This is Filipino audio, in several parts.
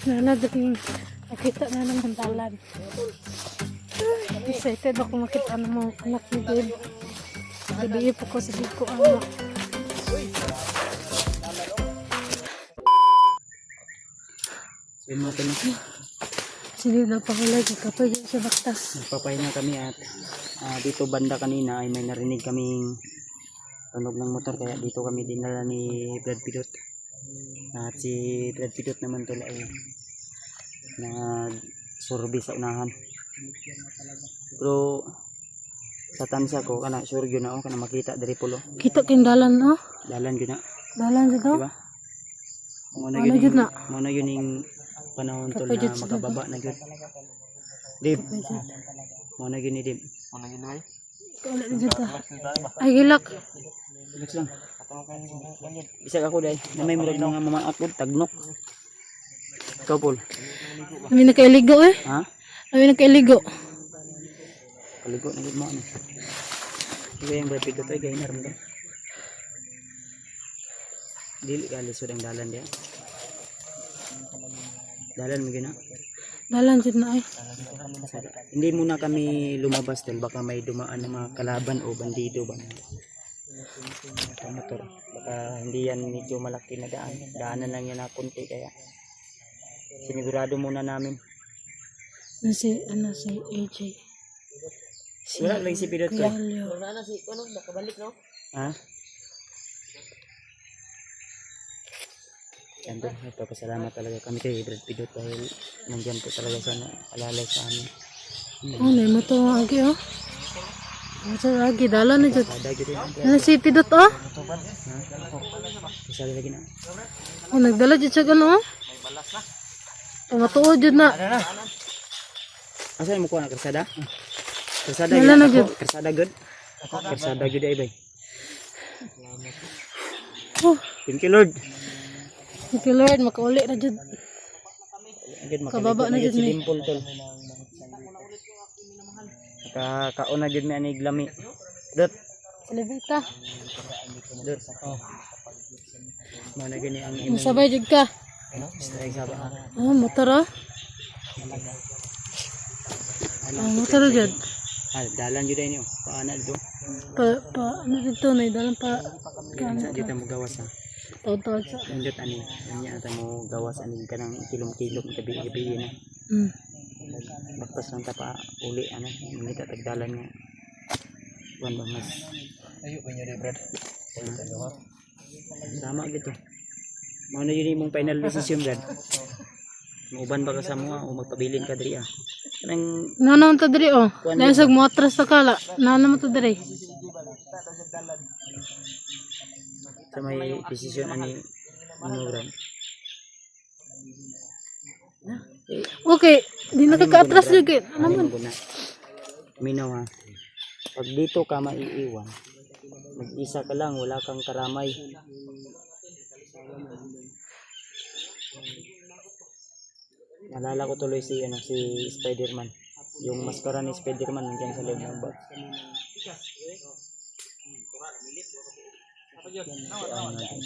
Nanadaging nakita na ng hantalan. Excited ako makita ng mga anak ni Dave. Gabi po ko sa ko anak. Yun mga tanong. Sino na pahulay kapag sa baktas. Nagpapahinga kami at dito banda kanina ay may narinig kaming tunog ng motor, kaya dito kami dinala ni Brad Pidot. At si Brad Pidot naman tol ay nag-survey sa unahan. Pero sa tansya ko kana sure gyud na ako kana makita diri pulo. Kita kindalan no? Dalan gyud na. Dalan jud Diba? Ano gyud na? Muna yun yung panahon tol na makababa na gyud. Dib. Muna yun ni Dib. Muna yun ay. Wala jud ta. Ay gilak. Relax lang. Isa ako dai. Na may murag mga mamaot ko tagnok. Ikaw Paul. Kami nakailigo eh. Ha? Kami nakailigo. Kaligo na gud mo ano. Sige yung Brad Pidot ay gaynar mo. Dili ka lisod ang dalan diya. Dalan mo gina. Dalan jud na ay. Hindi muna kami lumabas dahil baka may dumaan na mga kalaban o bandido ba. Sa motor. Baka hindi yan medyo malaki na daan. Daanan lang yan na kunti kaya sinigurado muna namin. Si AJ. Wala lang si Pidot ko. Wala na si ano, nakabalik no? Ha? Yan doon, nagpapasalamat talaga kami kay Brad Pidot dahil nandyan po talaga sana alalay sa amin. Oh, may mo to agi oh. Sa agi dalan na jud. Kada gitu yan. Ano si Pidot oh? Isa lagi na. Oh, nagdala jud siya gano oh. Matuod jud na. Asa mo kuha na karsada? Karsada Wala na yun. jud. Karsada good? Karsada good ay bay. Oh, Thank you Lord. thank you Lord, makauli na jud. Agad Kababa na makaligo jud si ni. Dimple tol. Kauna jud mi ani glami. Dot. Salibita. Dot. Oh. Mana gani ang imong Masabay jud ka. strike sa ba? Oh, motor oh. Oh, motor jud. Dalan jud ay niyo. Paana dito. Ano dito na dalan pa Sa dito mo gawas ha. taud-taud sa. Nandot ani. Anya ata mo gawas ani kanang kilom-kilom gabi-gabi na. Baktas lang ta pa uli ano. Minita tagdalan nga. Wan ba mas. Ayo ba niyo Brad? Sama gito. Mao na yun imong final decision Brad. Mauban ba ka sa mga o magpabilin ka diri ah. Kanang Nanaman ta diri oh. Lasag mo atras ta kala. Nanaman ta diri. sa may decision ani Brad. Okay, di nakaka-atras jud kay. Ano man? Minaw ha. Pag dito ka maiiwan, mag-isa ka lang, wala kang karamay. Nalala ko tuloy si Spider-Man. Yung maskara ni Spider-Man nandiyan sa loob ng box.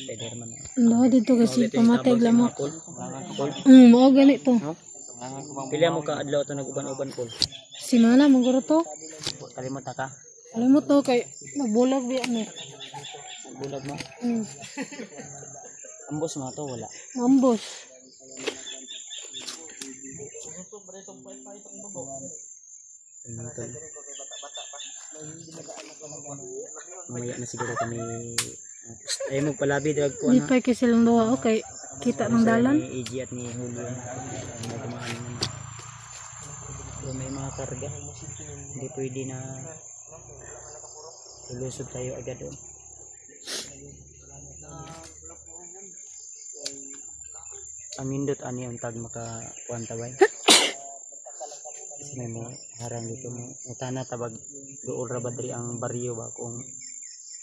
Spider-Man. No, dito kasi pamatay lang mo. Paul. Mao ganito. No? Pila mo ka adlaw to nag-uban-uban Paul. Si mana maguro to? Kalimot na ka. Alam mo to kay nabulag bi ano. Bulag mo. Ambos mo to wala. Mambos. Mamaya na siguro kami ay magpalabi drag ko Di na. pa kay silang duha okay. Kita ng dalan. Ni EG at ni Julio na dumaan naman. Pero may mga karga. Hindi pwede na lulusod tayo agad doon. Ang nindot ani yung tag makakuanta ba? Kasi may mo harang dito mo. Utana tabag dool ra ba diri ang baryo ba kung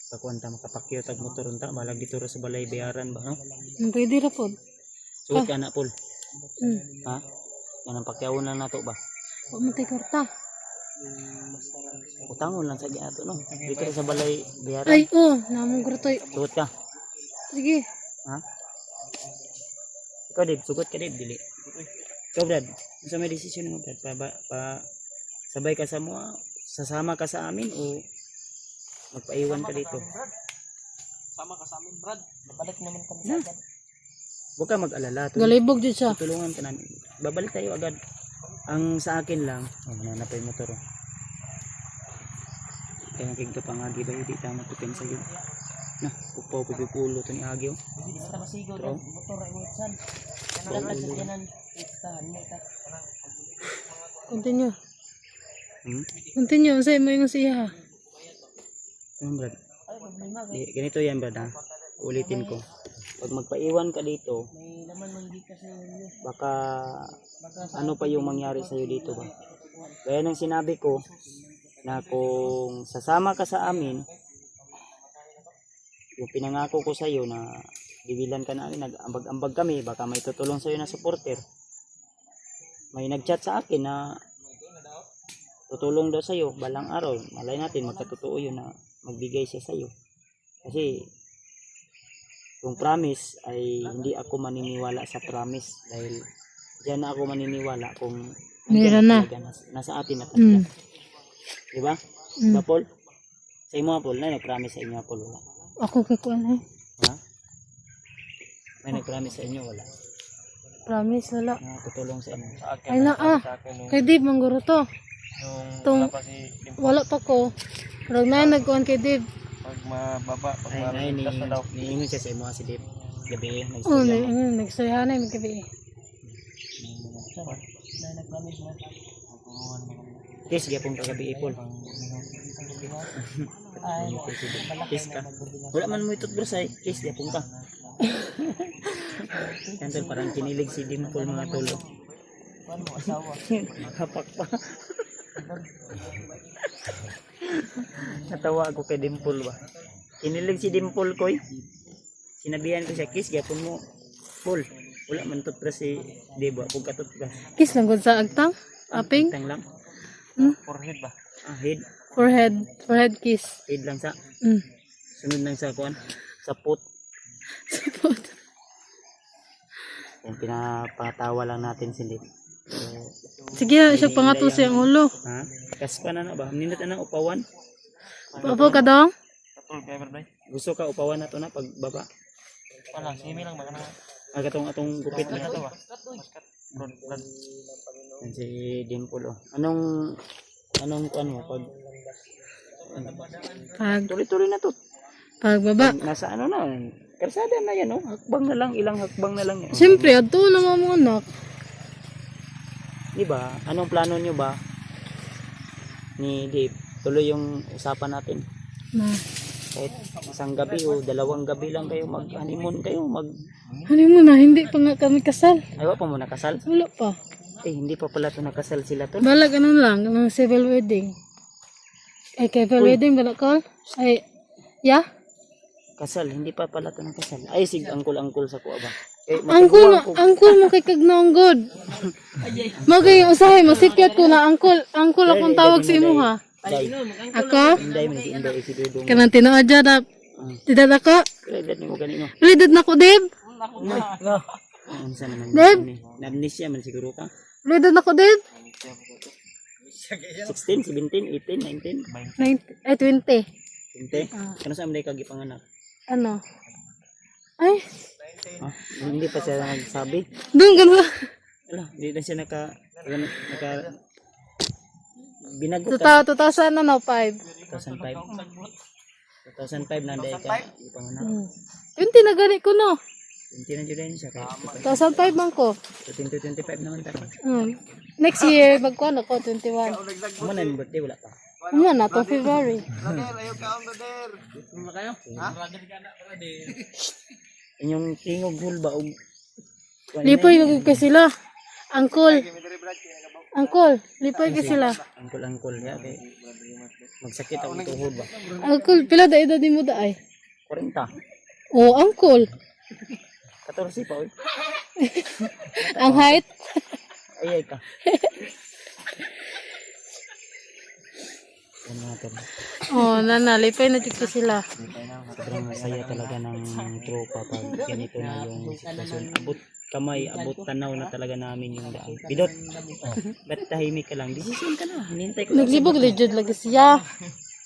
kakuanta makapakyo tag motor unta balag dito ra sa balay bayaran ba no? Pwede ra pod. Suot ka na Paul. Ha? Yan ang pakyawon na nato ba? Wa mo tay kwarta. Utangon lang sa ato no. Dito sa balay bayaran. Ay namong gurtoy. Suot ka. Sige. Ha? Ikaw, Dib, sugot ka, Dib, dili. Ikaw, Brad, ano sa may desisyon mo, Brad? Sabay ka sa mo, sasama ka sa amin o magpaiwan ka dito? Sama ka sa amin, Brad. Balik naman kami Hmm. agad. Huwag ka mag-alala. Galibog dyan siya. Tulungan ka namin. Babalik tayo agad. Ang sa akin lang, nanap yung motor. Kaya kigda pang agi ba, hindi tama tukin sa'yo. Nah, pupaw pipipulo ito ni Agyo. Hindi sa masigo Bro. na motor ay witsan. Kanang nagsakyanan. Istahan mo ta. Continue. Hmm? Continue. Sa'yo mo yung siya. Ano, Brad? Ay, problema kay Ganito yan, Brad, ha? Ulitin ko. Pag magpaiwan ka dito, may laman mang di kasi inyo. baka Baka sa ano pa yung mangyari sa'yo dito ba? Kaya nang sinabi ko na kung sasama ka sa amin, yung pinangako ko sa'yo na bibilan ka namin, nag-ambag-ambag kami, baka may tutulong sa'yo na supporter. May nag-chat sa akin na tutulong daw sa'yo, balang araw, malay natin, magkatotoo yun na magbigay siya sa'yo. Kasi yung promise ay hindi ako maniniwala sa promise dahil diyan na ako maniniwala kung Meron na. talaga, nasa atin na talaga. Mm. Di ba? Mm. Diba, Paul? Sa imo, Paul, na nag-promise sa inyo, Paul, wala. Ako kikuan eh. Ha? May nag-promise sa inyo, wala. Promise, wala. Na tutulong sa inyo. Ay na Kay Dib, mangguro to. Tung, wala pa ko. Pero na nagkuhan kay Dib. pag mababa, Ay, niingon siya sa imo, si Dave. Gabi, Oh, nagstorya mo. nagsayahan na yung gabi. na nag-promise mo. Kiss, gyapon ka gabi, Paul. Ay, Kiss ka. Wala man mo itutbros ay. Kiss, gyapon ka. Yan tol, parang kinilig si Dimple mga tulo. kuan mo asawa. Hapak pa. Natawa ako kay Dimple ba. Kinilig si Dimple ko eh. Sinabihan ko siya, kiss, gyapon mo. Paul, wala man tutbros si Debo. Kung katutbros. Kiss lang gud sa agtang. Aping. Tang lang. Forehead ba? Head. Forehead kiss. Head lang sa. Mm. Sunod lang sa kuan. Sa put. Support. Yung pinapatawa lang natin si Dib. So, Sige, siya pangato siyang ulo. ha? Kaspa na ba? Nindot na upawan? Papo ka dong? Katul kay Brad. Gusto ka upawan na to na pagbaba? Wala, simi lang ba kana? Atong gupit na Ito to. ba? Brad. Yan si Dimple oh. Anong kuan mo pag tuloy-tuloy na to. Pagbaba. Nasa ano na, karsada na yan oh. Hakbang na lang, ilang hakbang na lang yan. Siyempre, ato na mga anak. Di ba? Anong plano nyo ba ni Dave? Tuloy yung usapan natin. Na. Kahit isang gabi o dalawang gabi lang kayo mag-honeymoon kayo, Ano mo na, hindi pa nga kami kasal. Ayaw pa mo nakasal? Wala pa. Hindi pa pala to nakasal sila to. Balag ano lang, ng civil wedding. Ay, civil wedding, balag ko? Ay, yeah? Kasal, hindi pa pala to nakasal. Ay, sig angkol-angkol sa kuha ba? Angkol mo kay kagnonggod. Magay usahay, masipyat ko na angkol akong tawag sa imo ha. Ako? Inday man si Inday si Dudong. Kanang tinuod dyan na, tidad ako. Kaya dad ni mo ganino. Lidad na ko, Dib. Ano sa naman? Dave? Amnesia man siguro ka. Lidad na ko, Dib. 16, 17, 18, 19, 20. 20. Kano sa amday kag ipanganak? Ano? Ay, Ha? Hindi pa siya nagsabi. doon gano'n. Wala, hindi na siya naka binagot ka. 2000 na no, 5. 2005. 2005 na day ka ipanganak. 20 na gani ko no. 20 na jud siya kay 2005 man ko. 2025 naman ta. Next year, magkuhan ako, 21. Mo na yung birthday wala pa. Ano na, to February. Inyong tingog hul ba og Lipoy, magig ka sila. Angkol, lipoy ka sila. angkol ya kay magsakit ang tuhod ba. Angkol, pila da edad mo da ay? 40. Oh, angkol. 14 pa oy. Ang height? Ay ka. Yan mga tol. Oh, nana, lipoy na jud ka sila. Sobrang saya talaga ng tropa pag ganito na yung sitwasyon. Abot kamay, abot tanaw na talaga namin yung daan. Bidot, ba't tahimik ka lang? Decision ka na, hinintay ko. Naglibog legit lagi siya.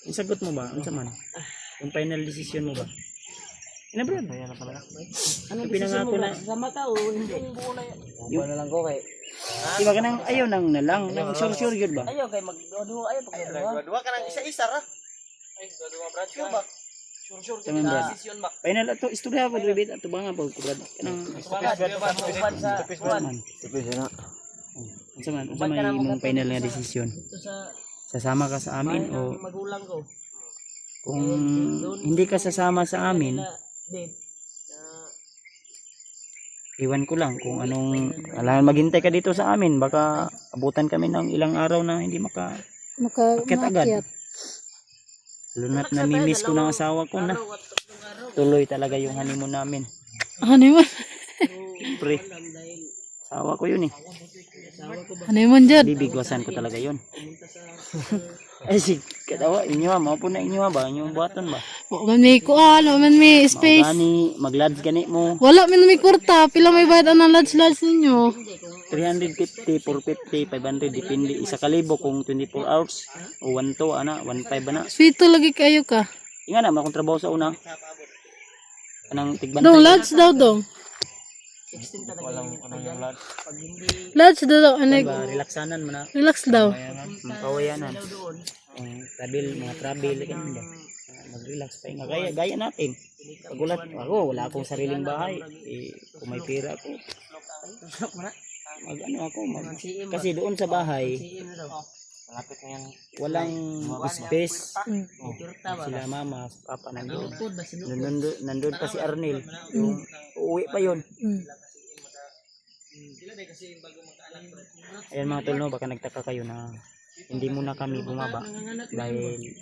Yung sagot mo ba? Ano man? Yung final decision mo ba? Ina bro, Anong pinangako na. Sama ka o hindi yung buo na yun. Yung na lang ko kay. Di ba ka nang ayaw nang nalang, nang sure yun ba? Ayaw kay magduwa ayaw pag duwa. Dua ka ng isa-isa ra. Ay, dua brad. Sure ba? Sure Tama brad. decision ba? Final ato istorya ko bibit ato ba nga pag brad. Kanang Uban sa uban. unsa man imong final nga desisyon? Ito sa Sasama ka sa amin o magulang ko. kung hindi ka sasama sa amin, Babe. iwan ko lang kung anong alam maghintay ka dito sa amin baka abutan kami ng ilang araw na hindi Akyat agad. Maakyat. lunat na mimiss ko ng asawa ko na tuloy talaga yung honeymoon namin. Ano yun? Pre, asawa ko yun eh. Ano yun dyan? Bibigwasan ko talaga yun. Ay si kadawa inyo ha, mao po na inyo ha ba? Inyong buhaton ba? Wala man may kuan, wala man may space. Gani, maglads gani mo. Wala man may kwarta. Pila may bayad ang lads-lads ninyo. 350, 450, 500, depende. Isa kalibo kung 24 hours. O 1 to, 1.5 ana. Sweeto lagi kayo ka. Inga na, makong trabaho sa una. Anang Dong, tigbantay. lads daw dong. 16 talaga yung lad. Pag hindi Lads daw. Ano, Diba, relaxanan mo na. relax daw. Kawayanan. Mga travel, ganun ba? Mag-relax pa nga. Gaya natin. Pagulat, ako, wala akong sariling bahay. Kung may pera ako, kasi doon sa bahay, Malapit na yan. walang space. Mm. Sila mama, papa nandun. Upod ba sino? Nandun pa si Arnel. Yung uuwi pa yun. Mm. Ayan mga tol, no, baka nagtaka kayo na hindi muna kami bumaba dahil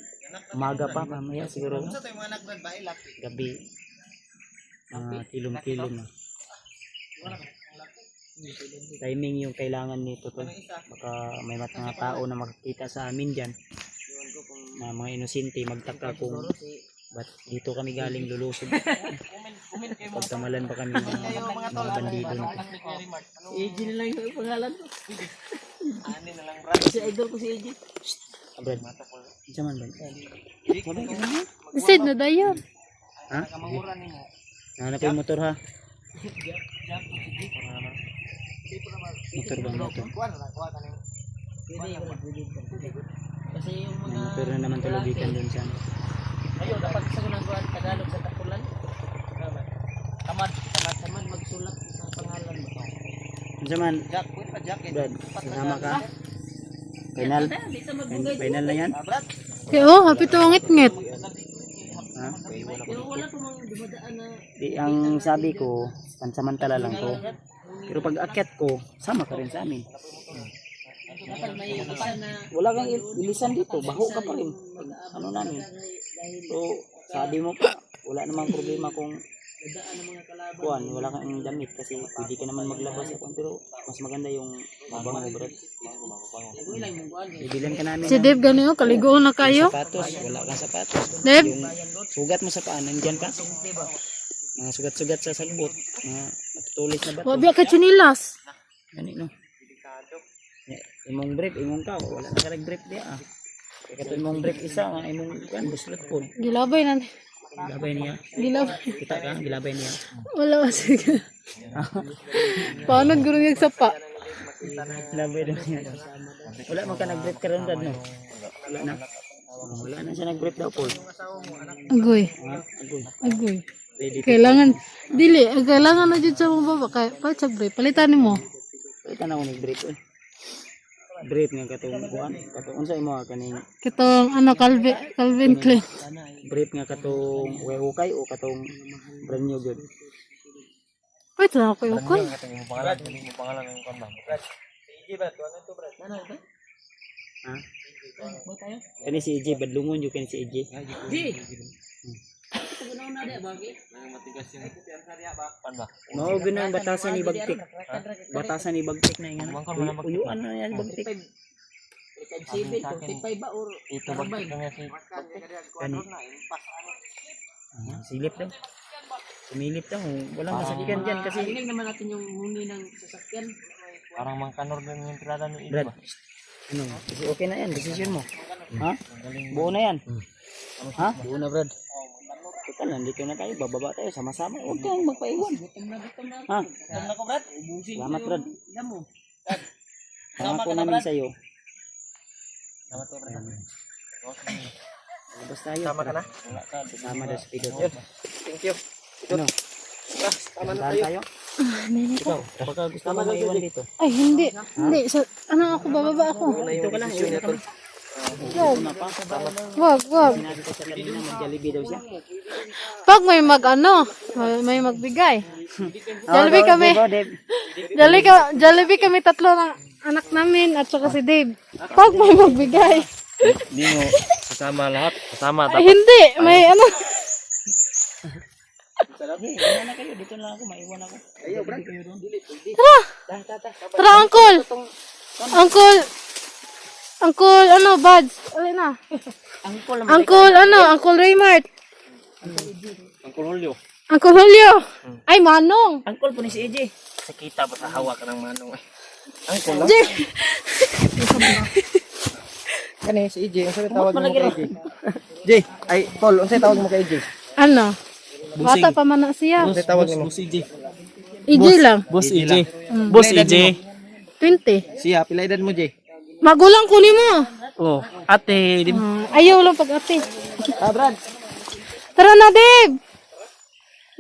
umaga pa, mamaya siguro Sa tayo mga anak brad ba ilak. gabi, kilom-kilom na. Timing yung kailangan nito tol. Baka may mga tao na makakita sa amin dyan na mga inosente magtaka kung ba't dito kami galing lulusog. Pagtamalan pa kami ng mga bandido na. AJ na lang yung pangalan ko. Ani na lang brad. Si idol ko si AJ. Brad, isa man ba? Decide na dayon. Ha? Kamangura ninyo. Nahanap ko yung motor ha. Motor ba motor? Kuan ra kuan kaning. Pwede. Kasi yung May mga motor na naman tulugikan dun sa ano. Ayun, dapat sa kunang kuan Tagalog sa Takulan. Tamad magsulat sa pangalan mo. Isa man, Jack, kuan pa Jack. Brad, sasama ka? Final? Di sa magbugay. Final na yan? Brad. Kaya oh, happy to ang ngit-ngit. Ha? Pero wala pa mga dumadaan na Di, ang sabi ko, pansamantala lang to. Pero pag akyat ko, sama ka rin sa amin. dapat may isa na Wala kang ilisan dito, baho ka pa rin. Pag ano namin. So, sabi mo pa, wala namang problema kung dadaan ng mga kalaban. kuan, wala kang damit kasi pwede ka naman maglabas sa kuan. Pero mas maganda yung mabango, Brad. Ikaw lang mong kuan. Bibilan ka namin Si ng Dave gani oh, kaligo na kayo. sapatos. Wala kang sapatos. Dave, Yung sugat mo sa paa, nandyan pa. Mga sugat-sugat sa sagbot. Mga matutulis na bato. wabi ka chinilas. Gani no. Imong brief, imong ka, wala na ka nag-brief diya ah. Kaya kato imong brief isa, nga imong kan buslot po. Gilabay na. Gilabay niya. Gilabay. Kita ka, gilabay niya. Wala sige. Paano guro yung sapa? Gilabay na niya. Wala man ka nag-brief karon dad no. Wala na. Wala na siya nag-brief daw po. Agoy. Agoy. Agoy. Ready. Kailangan dili, kailangan na jud sa mga baba kay pa sabre palitan nimo. Ito na ako nag-brief eh. Brief nga katong kuan, katong unsa imo kaning Kitong ano Calvin Klein. brief nga katong ukay o katong brand new good. Wait na ako ukol. Katong pangalan, yung pangalan ng kuan ba? Brad. Sige brad, kuan to brad. Ano ito? Ha? Mo tayo? Kani si EJ badlungon jud kani si EJ. Di. Paganaw na di bagi. Matigas yung sarya ba? Kuan ba? Mao gina ang batasan ni Bagtik. Batasan ni Bagtik na ingana. Uyuan na yan Bagtik. 35 ba or Ito ba nga si Kani. Silip daw. Sumilip daw. Walang masakyan dyan kasi. Tingnan naman natin yung huni ng sasakyan. Parang mangkanor din yung tirada ni Brad, ano? Kasi okay na yan, decision mo. Ha? Buo na yan. Ha? Buo na, Brad. Total, nandito na tayo, bababa tayo, sama-sama. Huwag kang magpaiwan. Ha? Gutom na ko, Brad. Ubusin ko Salamat, Brad. yung damo. Sama ko namin sa'yo. Salamat ko, Brad. Labas tayo. Sama ka na? Sama na speed. Thank you. Ano? Tama na Samahan tayo. tayo. Ikaw, baka gusto mo maiwan dito. Ay, hindi. Hindi. Ano ako, bababa ako. Dito ka lang, uwi na kami. Wag. Sinabi ko sa kanina, mag-Jollibee daw siya. Pag may may magbigay. Jollibee kami. Jollibee kami tatlo ng anak namin at saka si Dave. Pag may magbigay. Hindi mo kasama lahat. Kasama Ay, hindi. May ano. Wala na kayo, dito na ako, maiwan ako. Ayaw, Brad. Tara, Uncle. Uncle, ano, Buds? Alin na. Uncle Raymart. Uncle Julio. Uncle Julio. Ay, Manong. Angkol po ni si AJ. Sakita ba sa hawak ka ng manong eh. Uncle lang. Jay. Kani si EJ, unsa tawag mo kay EJ? Jay, ay Paul, unsa tawag mo kay EJ? Ano? Bata pa man na siya. Unsa tawag mo? Boss EJ. EJ lang. Boss EJ. Mm. Boss EJ. 20. Siya, pila edad mo, Jay? Magulang ko ni mo. Oh, ate, di Ayaw lang pag-ate. Brad. Tara na, Dave.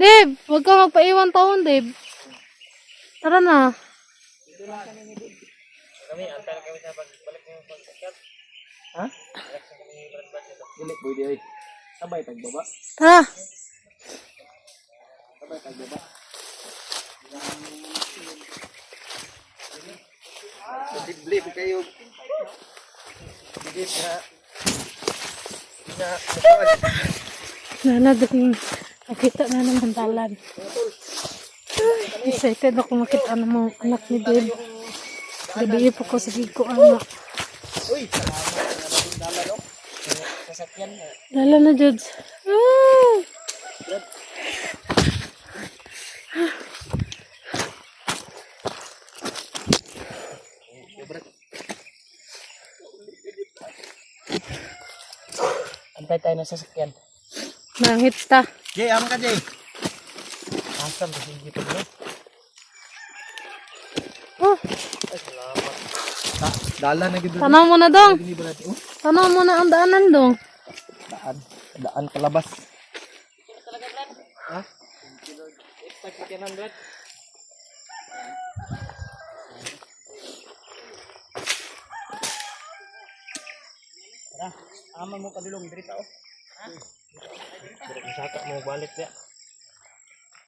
Dave, huwag ka magpaiwan taon, Dave. Tara na. Ha? Dili pwede ay. Sabay tagbaba. Tara. Sabay tagbaba. Dibli kayo. Dibli na. Nanadring. Nakita na naman talan. Excited ako makita ng mga anak ni Dave. Gabi po ko sa ko anak. Uy, dala no. Sasakyan mo. Lala na, Judes. Ah! Antay tayo ng sasakyan. Nangit ta. Jay, am ka Jay. Asam kasi dito mo. Oh, Dala na gid. tanaw mo na dong. Ni Brad. Oh, Tanaw mo na ang daanan dong. daan palabas. Ha? Expect ka 100. Tara, ama mo padulong, diri ta oh. Saka mo balik ya.